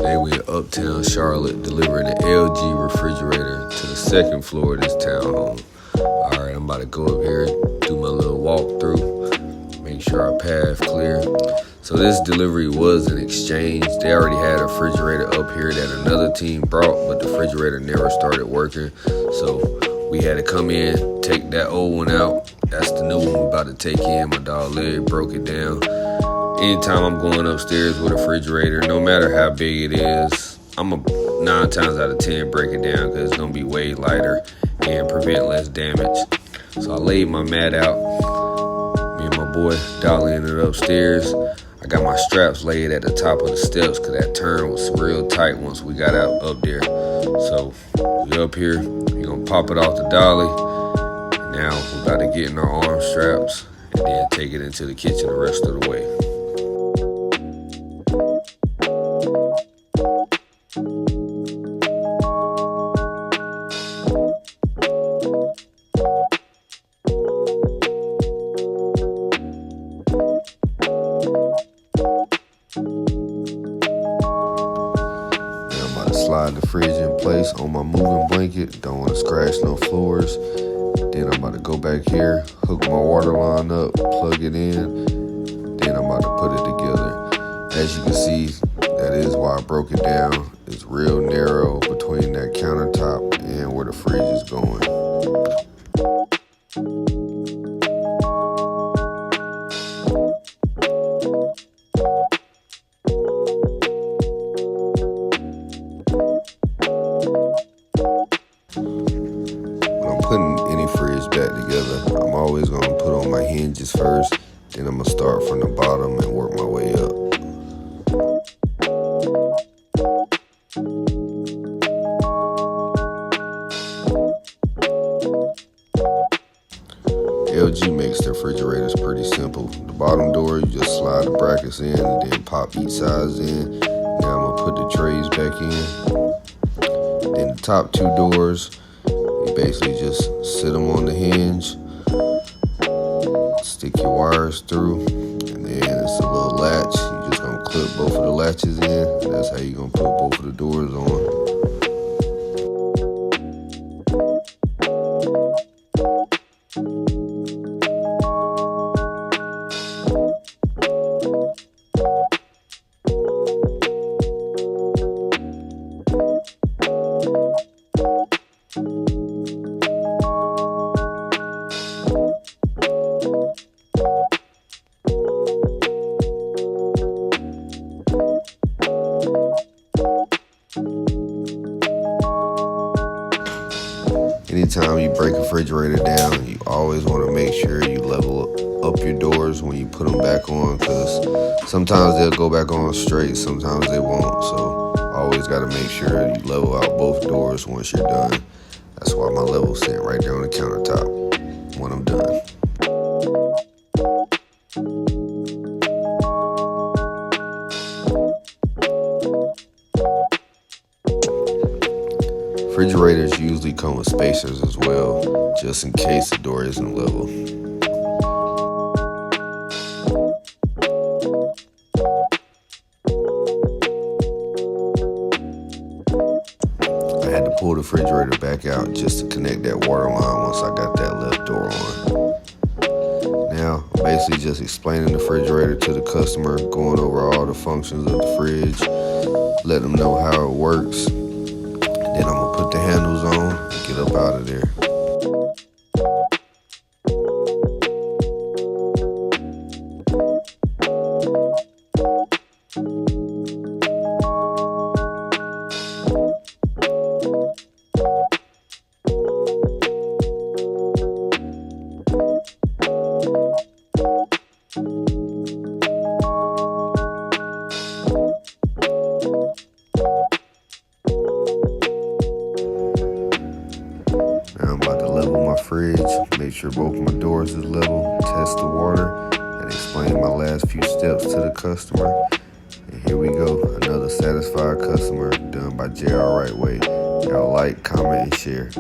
Today we in Uptown Charlotte delivering an LG refrigerator to the second floor of this townhome. Alright, I'm about to go up here, do my little walkthrough, make sure our path clear. So this delivery was an exchange. They already had a refrigerator up here that another team brought, but the refrigerator never started working. So we had to come in, take that old one out. That's the new one we're about to take in. My dog leg broke it down. Anytime I'm going upstairs with a refrigerator, no matter how big it is, I'm a 9 times out of 10 break it down because it's gonna be way lighter and prevent less damage. So I laid my mat out. Me and my boy dollying it upstairs. I got my straps laid at the top of the steps because that turn was real tight once we got out up there. So we up here, we're gonna pop it off the dolly. Now we're about to get in our arm straps and then take it into the kitchen the rest of the way. Slide the fridge in place on my moving blanket. Don't want to scratch no floors. Then I'm about to go back here, hook my water line up, plug it in. Then I'm about to put it together. As you can see, that is why I broke it down. It's real narrow between that countertop and where the fridge is going. Putting any fridge back together, I'm always gonna put on my hinges first, then I'm gonna start from the bottom and work my way up. LG makes their refrigerators pretty simple. The bottom door, you just slide the brackets in and then pop each sides in. Now I'm gonna put the trays back in. Then the top 2 doors, you basically just sit them on the hinge, stick your wires through, and then it's a little latch. You're just gonna clip both of the latches in. That's how you're gonna put both of the doors on. Anytime you break a refrigerator down, you always want to make sure you level up your doors when you put them back on, because sometimes they'll go back on straight, sometimes they won't. So always got to make sure you level out both doors once you're done. That's why my level's sitting right there on the countertop when I'm done. Refrigerators usually come with spacers as well, just in case the door isn't level. I had to pull the refrigerator back out just to connect that water line once I got that left door on. Now, I'm basically just explaining the refrigerator to the customer, going over all the functions of the fridge, let them know how it works. Then I'm gonna put the handles on and get up out of there. Now I'm about to level my fridge, make sure both my doors is level, test the water, and explain my last few steps to the customer. And here we go, another satisfied customer done by JR Right Way. Y'all like, comment, and share.